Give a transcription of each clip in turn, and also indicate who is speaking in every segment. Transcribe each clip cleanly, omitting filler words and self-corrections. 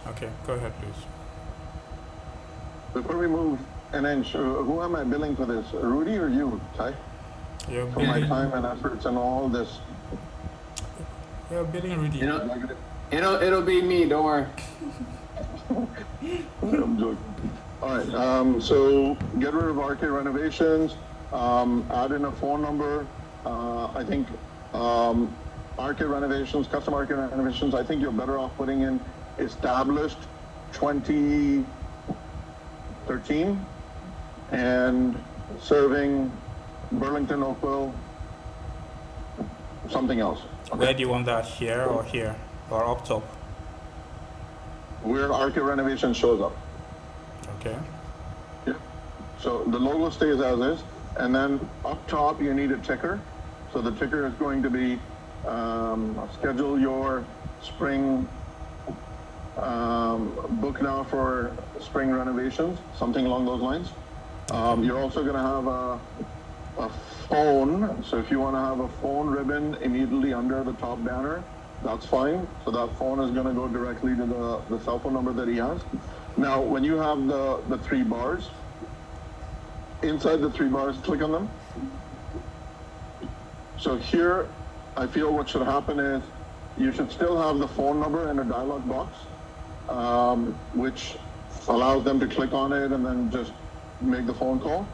Speaker 1: Okay, go ahead, please.
Speaker 2: Before we move an inch, who am I billing for this? Rudy or you, Ty?
Speaker 1: You're
Speaker 2: For my
Speaker 1: billing,
Speaker 2: time and efforts and all this.
Speaker 1: you're billing Rudy.
Speaker 3: It'll be me. Don't worry.
Speaker 2: I'm joking. All right, so get rid of arcade renovations, add in a phone number. I think arcade renovations, custom arcade renovations, I think you're better off putting in established 2013 and serving Burlington, Oakville, something else.
Speaker 1: Where do you want that? Here or up top?
Speaker 2: Where arcade renovation shows up.
Speaker 1: Okay.
Speaker 2: Yeah. So the logo stays as is, and then up top you need a ticker. So the ticker is going to be schedule your spring book now for spring renovations, something along those lines. You're also going to have a phone. So if you want to have a phone ribbon immediately under the top banner, that's fine. So that phone is going to go directly to the cell phone number that he has. Now, when you have the three bars, inside the three bars, click on them. So here, I feel what should happen is you should still have the phone number in a dialog box, which allows them to click on it and then just make the phone call.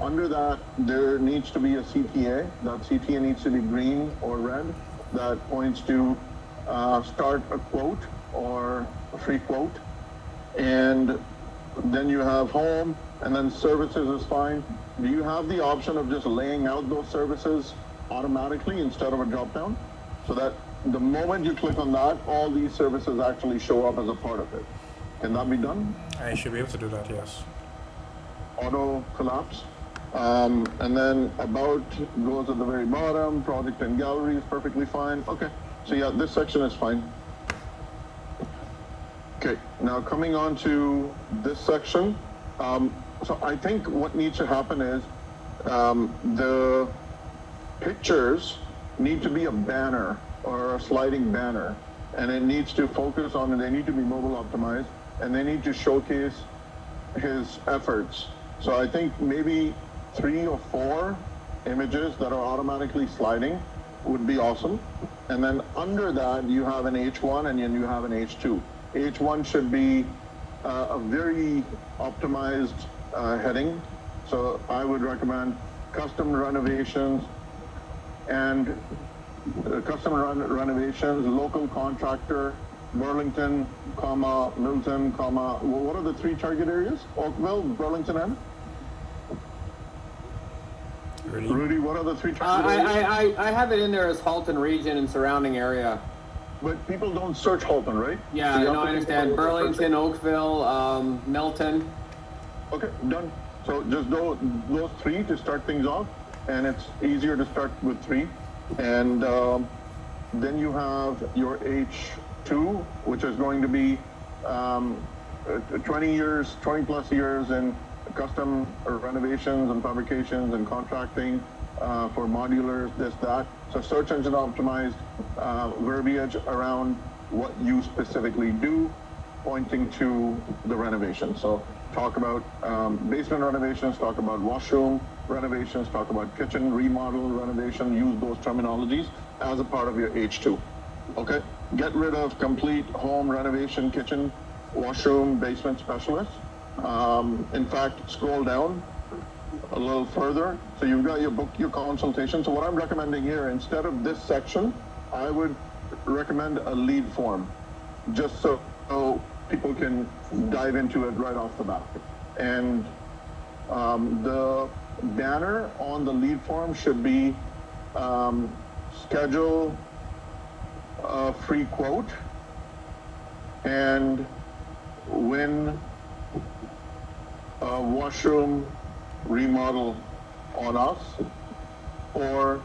Speaker 2: Under that, there needs to be a CTA. That CTA needs to be green or red. That points to start a quote or a free quote. And then you have home, and then services is fine. Do you have the option of just laying out those services automatically instead of a drop down? So that the moment you click on that, all these services actually show up as a part of it. Can that be done?
Speaker 1: I should be able to do that, yes.
Speaker 2: Auto collapse. And then about goes at the very bottom. Project and gallery is perfectly fine. Okay, so yeah, this section is fine. Okay, now coming on to this section. So I think what needs to happen is the pictures need to be a banner or a sliding banner, and it needs to focus on, and they need to be mobile optimized, and they need to showcase his efforts. So I think maybe 3 or 4 images that are automatically sliding would be awesome. And then under that, you have an H1 and then you have an H2. H1 should be a very optimized heading. So I would recommend custom renovations and renovations, local contractor, Burlington, comma, Milton, comma, what are the 3 target areas? Oakville, Burlington, and? Rudy, what are the 3 target areas?
Speaker 3: I have it in there as Halton region and surrounding area.
Speaker 2: But people don't search Halton, right?
Speaker 3: Yeah,
Speaker 2: So
Speaker 3: no, I understand. Burlington, Oakville, Milton.
Speaker 2: Okay, done. So just those 3 to start things off, and it's easier to start with 3. And then you have your H2, which is going to be 20 plus years in custom renovations and fabrications and contracting for modulars, this, that. So search engine optimized verbiage around what you specifically do, pointing to the renovation. So talk about basement renovations, talk about washroom renovations, talk about kitchen remodel renovation, use those terminologies as a part of your H2. Okay? Get rid of complete home renovation, kitchen, washroom, basement specialist. In fact, scroll down a little further. So you've got your book, your consultation. So what I'm recommending here, instead of this section, I would recommend a lead form, just so people can dive into it right off the bat. And the banner on the lead form should be schedule a free quote and win a washroom remodel on us, or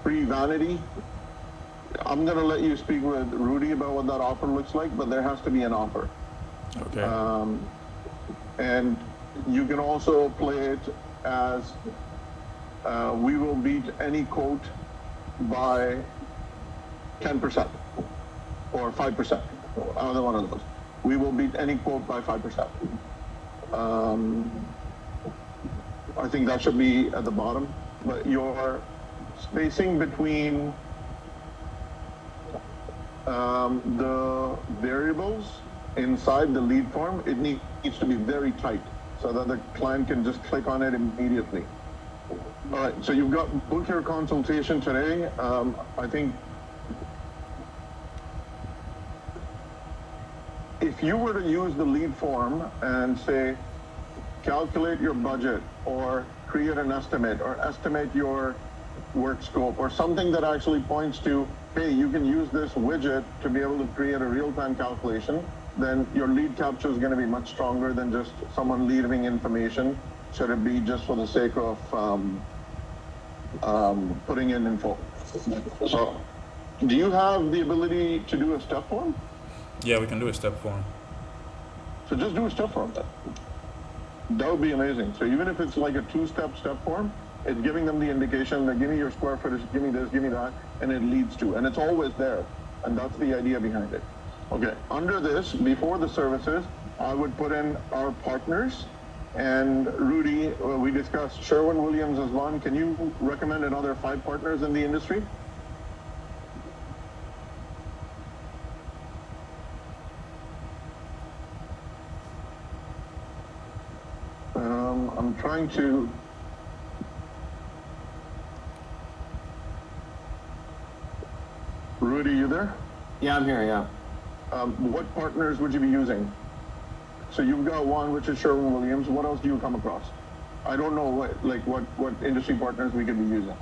Speaker 2: free vanity. I'm going to let you speak with Rudy about what that offer looks like, but there has to be an offer.
Speaker 1: Okay.
Speaker 2: And you can also play it as we will beat any quote by 10%, or or 5%, either one of those. We will beat any quote by 5%. I think that should be at the bottom, but your spacing between the variables inside the lead form, it needs to be very tight so that the client can just click on it immediately. All right, so you've got book your consultation today. I think if you were to use the lead form and say, calculate your budget or create an estimate or estimate your work scope or something that actually points to, hey, you can use this widget to be able to create a real-time calculation, then your lead capture is going to be much stronger than just someone leaving information, should it be just for the sake of putting in info. So do you have the ability to do a step form?
Speaker 1: Yeah, we can do a step form.
Speaker 2: So just do a step form then. That would be amazing. So even if it's like a two-step step form, it's giving them the indication that give me your square footage, give me this, give me that, and it leads to, and it's always there. And that's the idea behind it. Okay, under this, before the services, I would put in our partners. And Rudy, we discussed Sherwin-Williams as one. Can you recommend another 5 partners in the industry? I'm trying to. Rudy, you there?
Speaker 3: Yeah, I'm here, yeah.
Speaker 2: What partners would you be using? So you've got one, which is Sherwin-Williams. What else do you come across? I don't know what industry partners we could be using.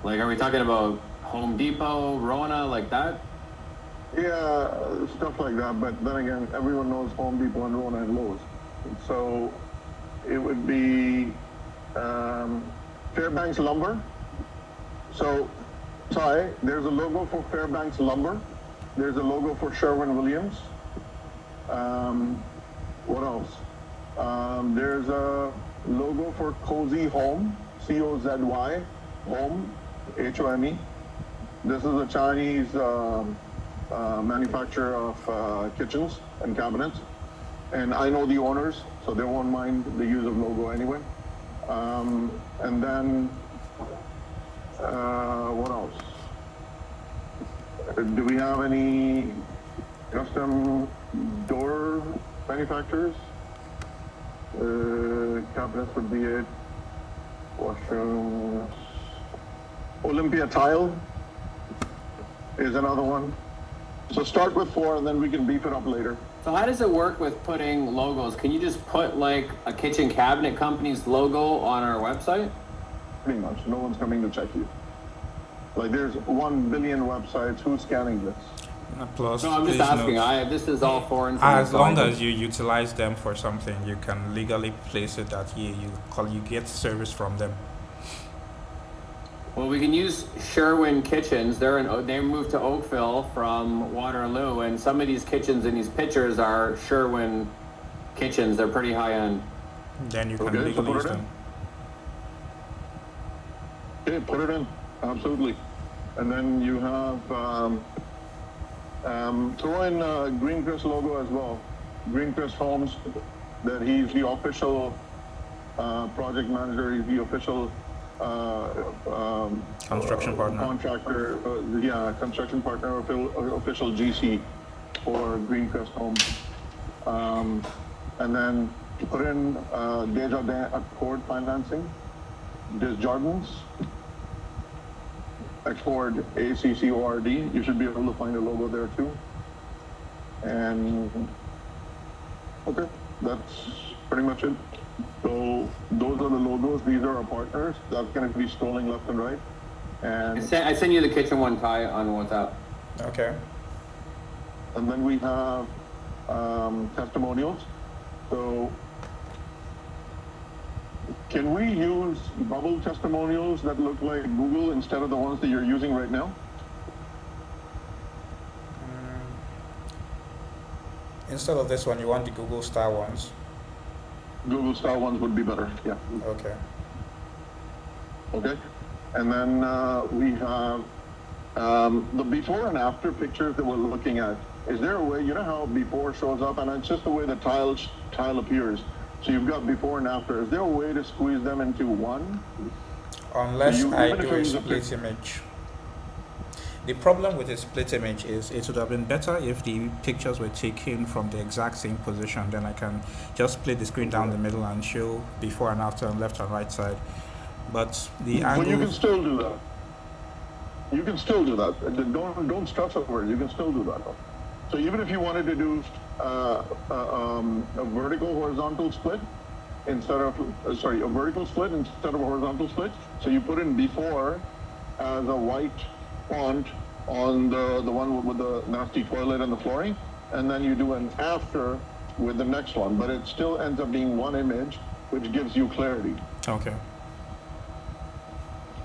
Speaker 3: Like, are we talking about Home Depot, Rona, like that?
Speaker 2: Yeah, stuff like that. But then again, everyone knows Home Depot and Rona and Lowe's. So it would be Fairbanks Lumber. So, Ty, there's a logo for Fairbanks Lumber. There's a logo for Sherwin-Williams. What else? There's a logo for Cozy Home, C-O-Z-Y, Home, H-O-M-E. This is a Chinese manufacturer of kitchens and cabinets. And I know the owners, so they won't mind the use of logo anyway. And then, what else? Do we have any custom door manufacturers? Cabinets would be it. Washrooms. Olympia Tile is another one. So start with 4 and then we can beef it up later.
Speaker 3: So how does it work with putting logos? Can you just put like a kitchen cabinet company's logo on our website?
Speaker 2: Pretty much. No one's coming to check you. Like there's 1 billion websites. Who's scanning this?
Speaker 1: Plus,
Speaker 3: No, I'm just
Speaker 1: please
Speaker 3: asking.
Speaker 1: note,
Speaker 3: This is all foreign. to me,
Speaker 1: as
Speaker 3: so
Speaker 1: long
Speaker 3: I
Speaker 1: as
Speaker 3: just-
Speaker 1: you utilize them for something, you can legally place it that you get service from them.
Speaker 3: Well, we can use Sherwin Kitchens. They moved to Oakville from Waterloo, and some of these kitchens in these pictures are Sherwin Kitchens. They're pretty high end.
Speaker 1: Then you can
Speaker 2: Okay, so
Speaker 1: legally
Speaker 2: put
Speaker 1: use
Speaker 2: it in.
Speaker 1: them.
Speaker 2: Okay, put it in. Absolutely. And then you have throw in Greencrest logo as well. Greencrest Homes, that he's the official project manager. He's the official
Speaker 1: Construction partner.
Speaker 2: contractor. Construction partner, official GC for Greencrest Homes. And then put in Desjardins Accord Financing, Desjardins. Accord, A-C-C-O-R-D. You should be able to find a logo there too. And okay, that's pretty much it. So those are the logos. These are our partners. That's going to be scrolling left and right. And
Speaker 3: I sent you the kitchen one, Ty, on WhatsApp.
Speaker 1: Okay.
Speaker 2: and then we have testimonials. So can we use bubble testimonials that look like Google instead of the ones that you're using right now?
Speaker 1: Instead of this one, you want the Google style ones.
Speaker 2: Google style ones would be better. Yeah.
Speaker 1: Okay.
Speaker 2: Okay. And then we have The before and after pictures that we're looking at, is there a way, you know how before shows up and it's just the way the tile appears. So you've got before and after. Is there a way to squeeze them into one?
Speaker 1: Unless
Speaker 2: So
Speaker 1: I
Speaker 2: even if
Speaker 1: do
Speaker 2: you
Speaker 1: a
Speaker 2: use a
Speaker 1: split image. The problem with a split image is it would have been better if the pictures were taken from the exact same position. Then I can just split the screen down the middle and show before and after on left and right side. But the
Speaker 2: But you
Speaker 1: angle,
Speaker 2: can still do that. You can still do that. Don't stress over it. You can still do that. So even if you wanted to do a vertical horizontal split instead of a vertical split instead of a horizontal split. So you put in before as a white font on the one with the nasty toilet and the flooring, and then you do an after with the next one, but it still ends up being one image, which gives you clarity.
Speaker 1: okay.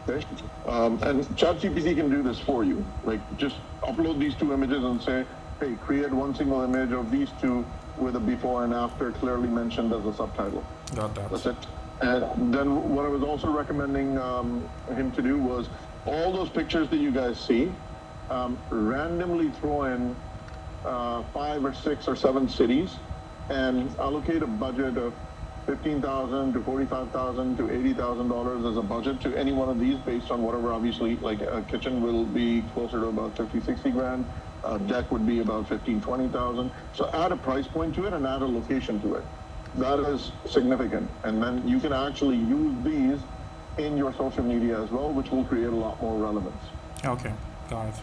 Speaker 2: Okay. And ChatGPT can do this for you. Like, just upload these two images and say, hey, create one single image of these two with a before and after clearly mentioned as a subtitle.
Speaker 1: Got that.
Speaker 2: That's it. And then what I was also recommending him to do was all those pictures that you guys see, randomly throw in 5 or 6 or 7 cities and allocate a budget of $15,000 to $45,000 to $80,000 as a budget to any one of these based on whatever. Obviously, like a kitchen will be closer to about 50, 60 grand. A deck would be about 15, 20,000. So add a price point to it and add a location to it. That is significant. And then you can actually use these in your social media as well, which will create a lot more relevance.
Speaker 1: Okay, got it.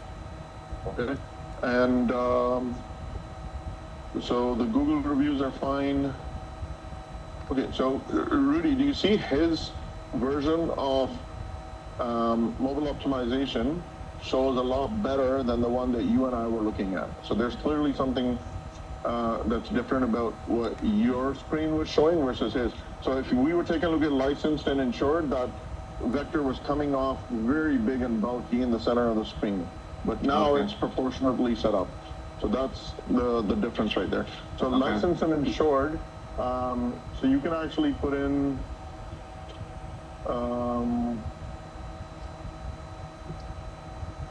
Speaker 2: Okay. And so the Google reviews are fine. Okay, so Rudy, do you see his version of mobile optimization shows a lot better than the one that you and I were looking at? So there's clearly something that's different about what your screen was showing versus his. So if we were taking a look at licensed and insured, that vector was coming off very big and bulky in the center of the screen. But now it's proportionately set up. So that's the difference right there. So licensed and insured, so you can actually put in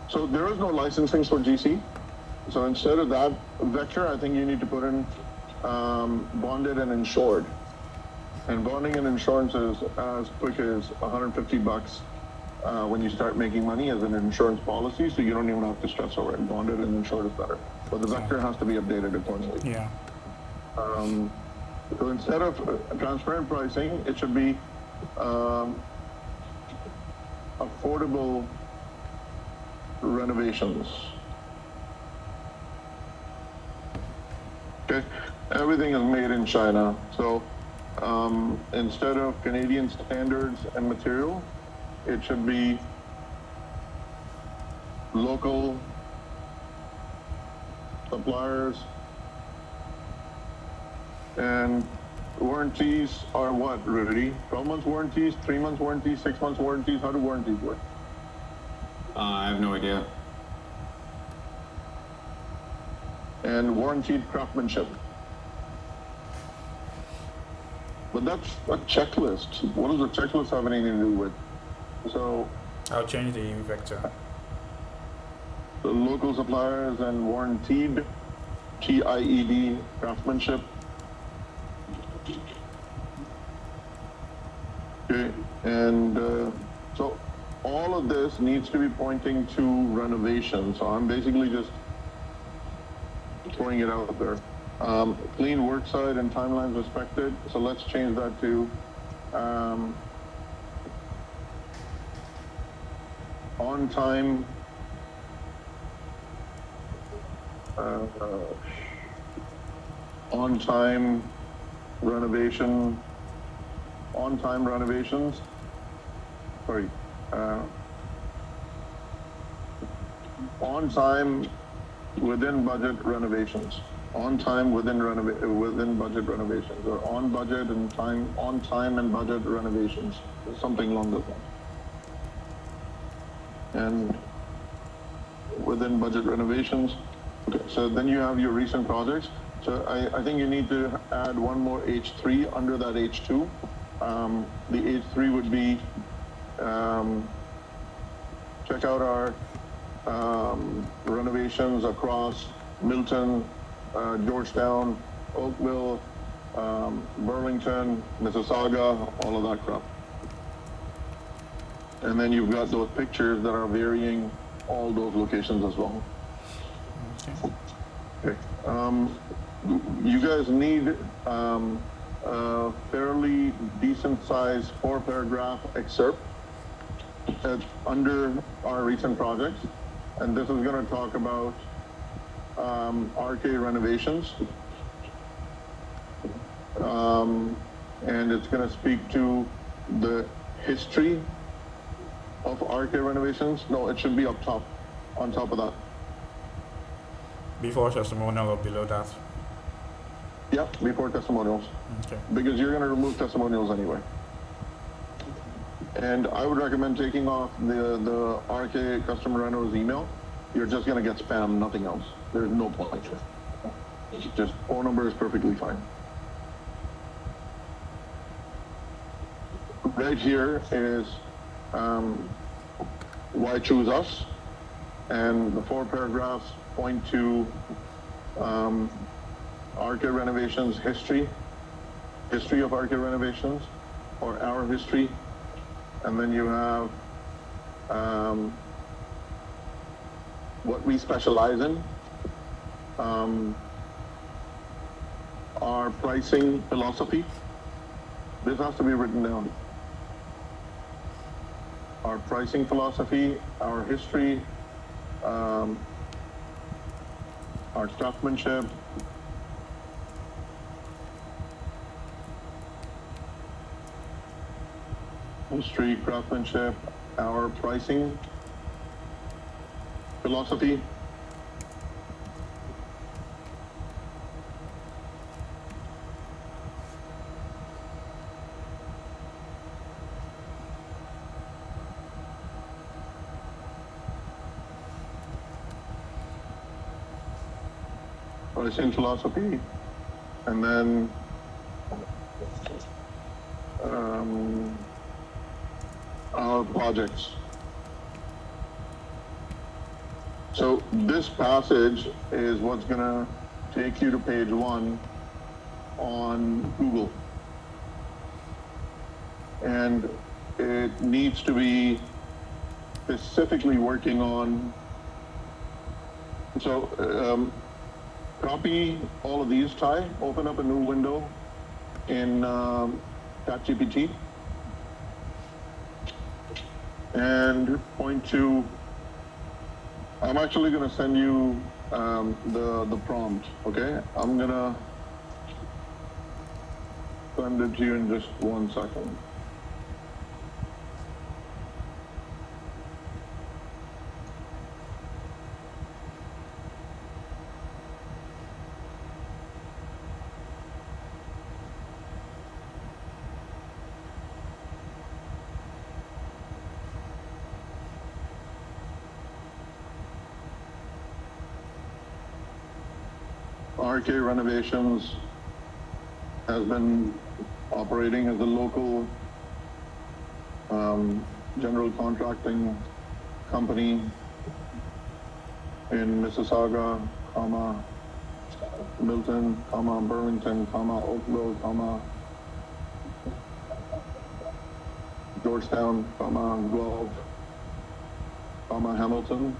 Speaker 2: so there is no licensing for GC. So instead of that vector, I think you need to put in bonded and insured. And bonding and insurance is as quick as $150 when you start making money as an insurance policy, so you don't even have to stress over it. Bonded and insured is better. But the vector has to be updated accordingly.
Speaker 1: Yeah.
Speaker 2: So instead of transparent pricing, it should be affordable renovations. Okay, everything is made in China. So instead of Canadian standards and material, it should be local suppliers. And warranties are what, Rudy? 12 months warranties, 3 months warranties, 6 months warranties? How do warranties work?
Speaker 3: I have no idea.
Speaker 2: And warranted craftsmanship. But that's a checklist. What does a checklist have anything to do with? So
Speaker 1: I'll change the vector.
Speaker 2: the local suppliers and warranted, TIED, craftsmanship. Okay, and so all of this needs to be pointing to renovation. So I'm basically just throwing it out there. Clean worksite and timelines respected. So let's change that to on time. On time renovation. On time renovations. Sorry. On time within budget renovations. On time within budget renovations, or on budget and time, on time and budget renovations, something along those lines. And within budget renovations. Okay, so then you have your recent projects. So I think you need to add one more H3 under that H2. The H3 would be check out our renovations across Milton, Georgetown, Oakville, Burlington, Mississauga, all of that crap. And then you've got those pictures that are varying all those locations as well.
Speaker 1: Okay.
Speaker 2: Okay. You guys need a fairly decent sized 4-paragraph excerpt under our recent projects. And this is going to talk about RK renovations. And it's going to speak to the history of RK renovations. No, it should be up top, on top of that.
Speaker 1: Before testimonial or below that?
Speaker 2: Yep, before testimonials.
Speaker 1: Okay.
Speaker 2: Because you're going to remove testimonials anyway. And I would recommend taking off the RK customer rentals email. You're just going to get spam, nothing else. There's no point. Just phone number is perfectly fine. Right here is why choose us, and the 4 paragraphs point to RK renovations history of RK renovations, or our history, and then you have what we specialize in, our pricing philosophy. This has to be written down. Our pricing philosophy, our history, our craftsmanship, our pricing philosophy, and then our projects. So this passage is what's gonna take you to page 1 on Google. And it needs to be specifically working on, so copy all of these, Ty, open up a new window in ChatGPT and point to, I'm actually going to send you the prompt, okay? I'm going to send it to you in just 1 second. RK Renovations has been operating as a local general contracting company in Mississauga, Milton, Burlington, Oakville, Georgetown, Guelph, Hamilton.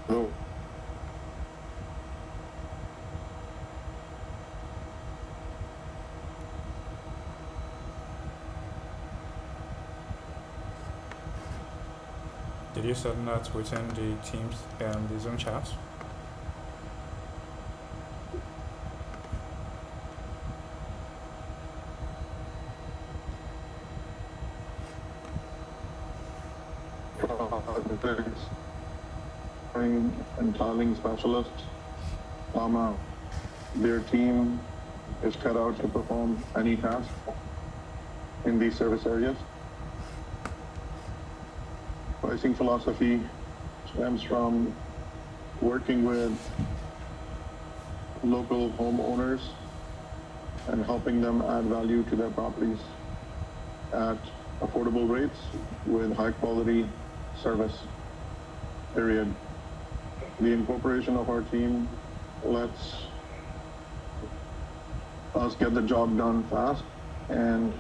Speaker 2: So,
Speaker 1: Did you send that within the Teams and the Zoom chat?
Speaker 2: and tiling specialists, their team is cut out to perform any task in these service areas. Pricing philosophy stems from working with local homeowners and helping them add value to their properties at affordable rates with high quality service, period. The incorporation of our team lets us get the job done fast and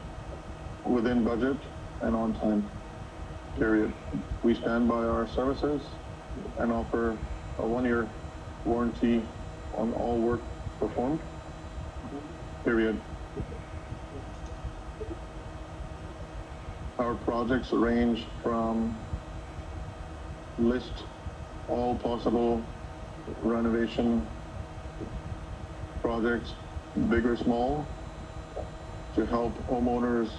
Speaker 2: within budget and on time, period. We stand by our services and offer a 1-year warranty on all work performed, period. Our projects range from list all possible renovation projects, big or small, to help homeowners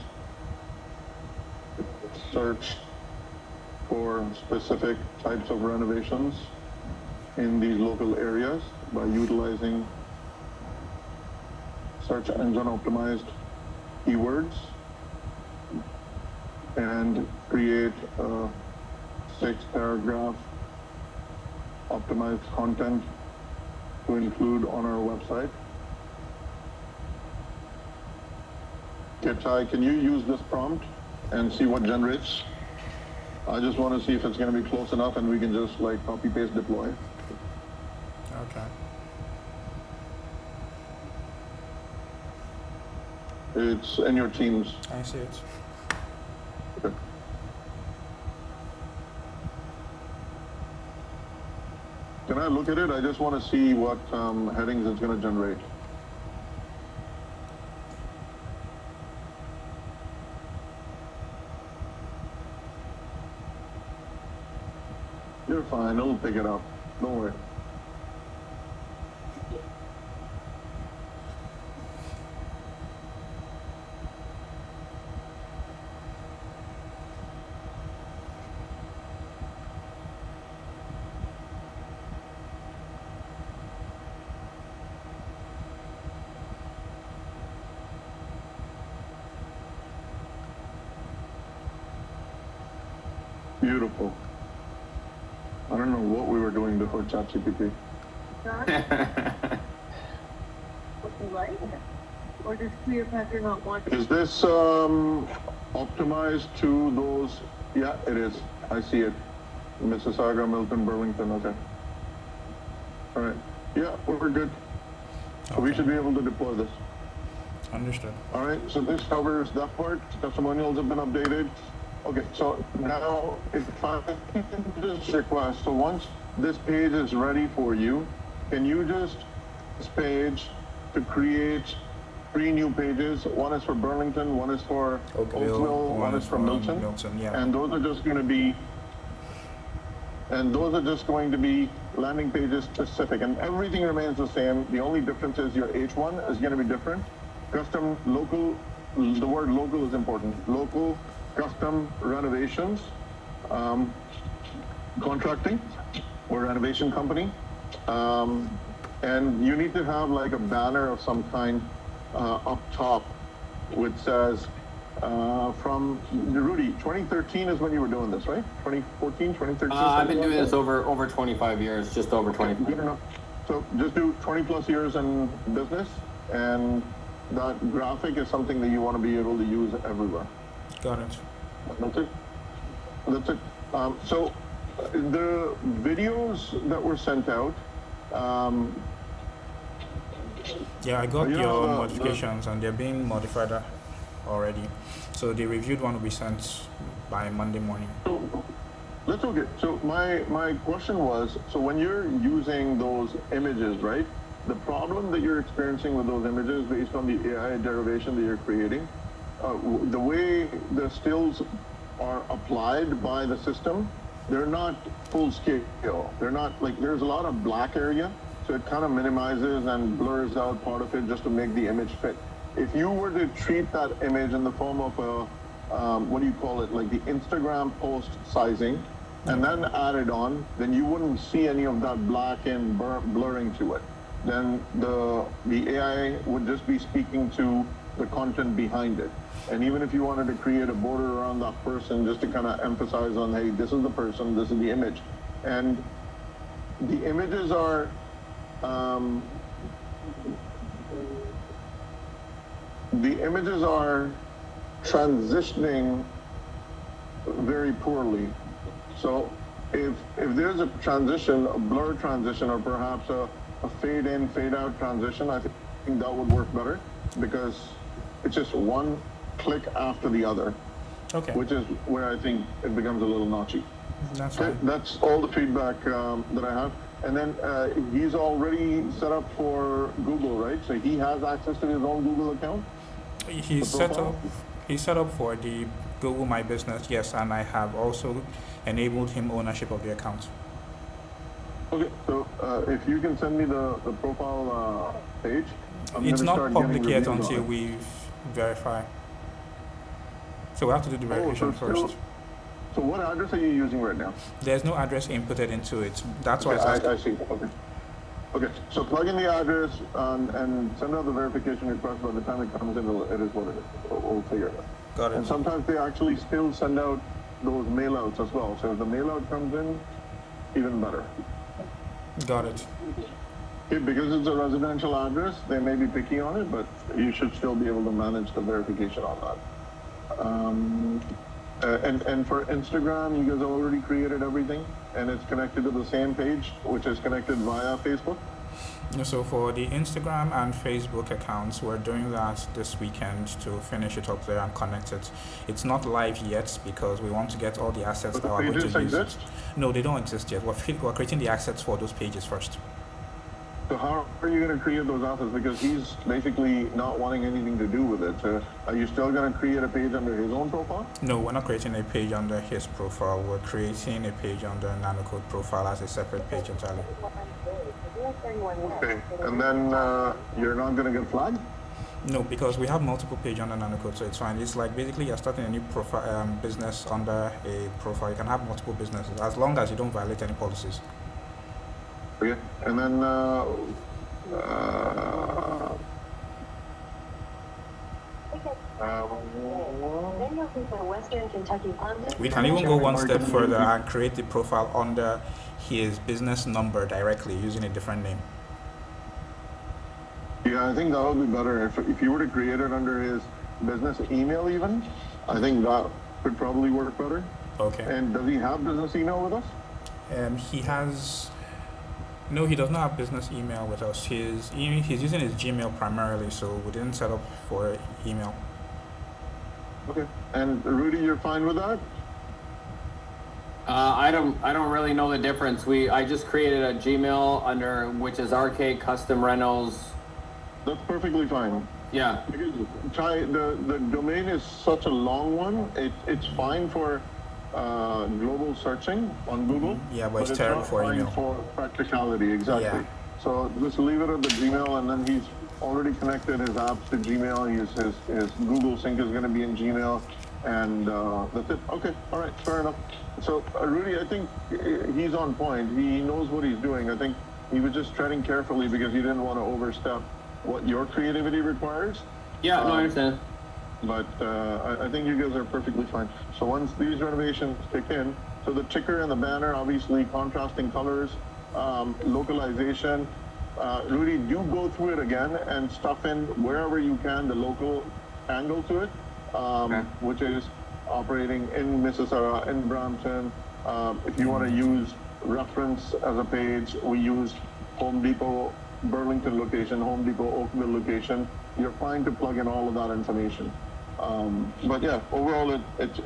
Speaker 2: search for specific types of renovations in these local areas by utilizing search engine optimized keywords and create a 6-paragraph optimized content to include on our website. Ketai, can you use this prompt and see what generates? I just want to see if it's going to be close enough and we can just like copy paste deploy.
Speaker 1: Okay.
Speaker 2: It's in your Teams.
Speaker 1: I see it.
Speaker 2: Okay. Can I look at it? I just want to see what headings it's going to generate. You're fine, it'll pick it up. Don't worry. Beautiful. I don't know what we were doing before ChatGPT.
Speaker 4: What you like? Or does Cleopatra not want
Speaker 2: Is this optimized to those? Yeah, it is. I see it. Mississauga, Milton, Burlington. Okay. All right. Yeah, we're good. So we should be able to deploy this.
Speaker 1: Understood.
Speaker 2: All right. So this covers that part. Testimonials have been updated. Okay. So now, if I can just request, so once this page is ready for you, can you just this page to create 3 new pages? One is for Burlington, one is for Oakville, one is for Milton.
Speaker 1: Yeah.
Speaker 2: And those are just going to be landing pages specific, and everything remains the same. The only difference is your H1 is going to be different. Custom local, the word local is important. Local custom renovations, contracting or renovation company. And you need to have like a banner of some kind up top which says from Rudy, 2013 is when you were doing this, right? 2014, 2013?
Speaker 3: I've been doing this over 25 years, just over 25.
Speaker 2: Good enough. So just do 20 plus years in business, and that graphic is something that you want to be able to use everywhere.
Speaker 1: Got it.
Speaker 2: That's it. That's it. So the videos that were sent out,
Speaker 1: Yeah, I got
Speaker 2: You know,
Speaker 1: your
Speaker 2: the-
Speaker 1: modifications and they're being modified already. So the reviewed one will be sent by Monday morning.
Speaker 2: that's okay. So my question was, so when you're using those images, right? The problem that you're experiencing with those images based on the AI derivation that you're creating, the way the stills are applied by the system, they're not full scale. They're not like, there's a lot of black area, so it kind of minimizes and blurs out part of it just to make the image fit. If you were to treat that image in the form of a, what do you call it, like the Instagram post sizing, and then add it on, then you wouldn't see any of that black and blurring to it. Then the AI would just be speaking to the content behind it. And even if you wanted to create a border around that person just to kind of emphasize on, hey, this is the person, this is the image. And the images are, the images are transitioning very poorly. So if there's a transition, a blur transition, or perhaps a fade in, fade out transition, I think that would work better because it's just one click after the other,
Speaker 1: Okay,
Speaker 2: which is where I think it becomes a little notchy.
Speaker 1: that's
Speaker 2: Okay,
Speaker 1: fine.
Speaker 2: that's all the feedback that I have. And then he's already set up for Google, right? So he has access to his own Google account?
Speaker 1: He's
Speaker 2: The
Speaker 1: set
Speaker 2: profile?
Speaker 1: up. He's set up for the Google My Business, yes, and I have also enabled him ownership of the account.
Speaker 2: Okay, so if you can send me the profile page, I'm
Speaker 1: It's
Speaker 2: gonna
Speaker 1: not
Speaker 2: start
Speaker 1: public
Speaker 2: getting
Speaker 1: yet
Speaker 2: reviews
Speaker 1: until
Speaker 2: on it.
Speaker 1: we verify. So we have to do the verification
Speaker 2: so
Speaker 1: first.
Speaker 2: So what address are you using right now?
Speaker 1: There's no address inputted into it. That's why
Speaker 2: Okay,
Speaker 1: I was
Speaker 2: I
Speaker 1: asking.
Speaker 2: see. Okay. Okay, so plug in the address and send out the verification request. By the time it comes in, it is what it is. We'll figure it out.
Speaker 1: Got
Speaker 2: And
Speaker 1: it.
Speaker 2: sometimes they actually still send out those mail outs as well. So if the mail out comes in, even better.
Speaker 1: Got it.
Speaker 2: Okay, because it's a residential address, they may be picky on it, but you should still be able to manage the verification on that. And for Instagram, you guys have already created everything, and it's connected to the same page, which is connected via Facebook.
Speaker 1: So for the Instagram and Facebook accounts, we're doing that this weekend to finish it up there and connect it. It's not live yet because we want to get all the assets
Speaker 2: But
Speaker 1: that
Speaker 2: the
Speaker 1: are going
Speaker 2: pages
Speaker 1: to use it.
Speaker 2: exist.
Speaker 1: No, they don't exist yet. We're creating the assets for those pages first.
Speaker 2: So how are you going to create those assets? Because he's basically not wanting anything to do with it. So are you still going to create a page under his own profile?
Speaker 1: No, we're not creating a page under his profile. We're creating a page under NanoCode profile as a separate page entirely.
Speaker 2: Okay. And then you're not going to get flagged?
Speaker 1: No, because we have multiple pages under NanoCode, so it's fine. It's like basically you're starting a new profile business under a profile. You can have multiple businesses as long as you don't violate any policies.
Speaker 2: Okay. And then
Speaker 4: Western Kentucky.
Speaker 1: We can even go one step further and create the profile under his business number directly using a different name.
Speaker 2: yeah, I think that would be better if you were to create it under his business email even. I think that could probably work better.
Speaker 1: Okay.
Speaker 2: And does he have business email with us?
Speaker 1: He has. No, he does not have business email with us. He's using his Gmail primarily, so we didn't set up for email.
Speaker 2: Okay. And Rudy, you're fine with that?
Speaker 3: I don't really know the difference. I just created a Gmail under, which is RK Custom Rentals.
Speaker 2: That's perfectly fine.
Speaker 3: Yeah,
Speaker 2: Because the domain is such a long one. It's fine for global searching on Google.
Speaker 1: Yeah, but it's
Speaker 2: it's
Speaker 1: terrible
Speaker 2: not
Speaker 1: for
Speaker 2: fine
Speaker 1: email.
Speaker 2: for practicality. Exactly.
Speaker 1: Yeah.
Speaker 2: So just leave it at the Gmail, and then he's already connected his apps to Gmail. His Google Sync is going to be in Gmail, and that's it. Okay. All right. Fair enough. So Rudy, I think he's on point. He knows what he's doing. I think he was just treading carefully because he didn't want to overstep what your creativity requires.
Speaker 3: yeah, no, I understand.
Speaker 2: But I think you guys are perfectly fine. So once these renovations kick in, so the ticker and the banner, obviously contrasting colors, localization. Rudy, do go through it again and stuff in wherever you can the local angle to it,
Speaker 3: Okay.
Speaker 2: which is operating in Mississauga, in Brampton. If you want to use reference as a page, we use Home Depot Burlington location, Home Depot Oakville location. You're fine to plug in all of that information. But yeah, overall, it's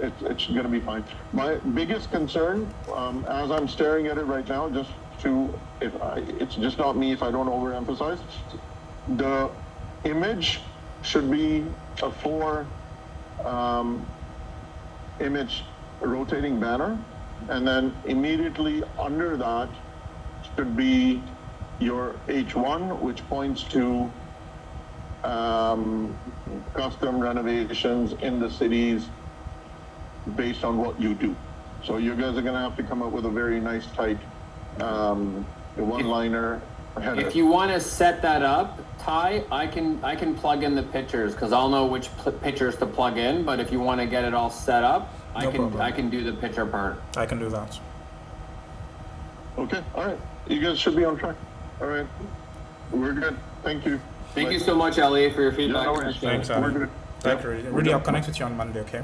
Speaker 2: going to be fine. My biggest concern, as I'm staring at it right now, it's just not me if I don't overemphasize, the image should be a 4 image rotating banner, and then immediately under that should be your H1, which points to custom renovations in the cities based on what you do. So you guys are going to have to come up with a very nice, tight one-liner header.
Speaker 3: If you want to set that up, Ty, I can plug in the pictures because I'll know which pictures to plug in. But if you want to get it all set up,
Speaker 1: No problem.
Speaker 3: I can do the picture part.
Speaker 1: I can do that.
Speaker 2: Okay, all right. You guys should be on track. All right. We're good. Thank you.
Speaker 3: Thank you so much, Ellie, for your
Speaker 2: Yeah,
Speaker 3: feedback.
Speaker 2: no worries.
Speaker 1: Thanks,
Speaker 2: We're
Speaker 1: Ali.
Speaker 2: good.
Speaker 1: Thank you,
Speaker 2: Yep,
Speaker 1: Rudy.
Speaker 2: we're
Speaker 1: Rudy, I'll
Speaker 2: good.
Speaker 1: connect with you on Monday, okay?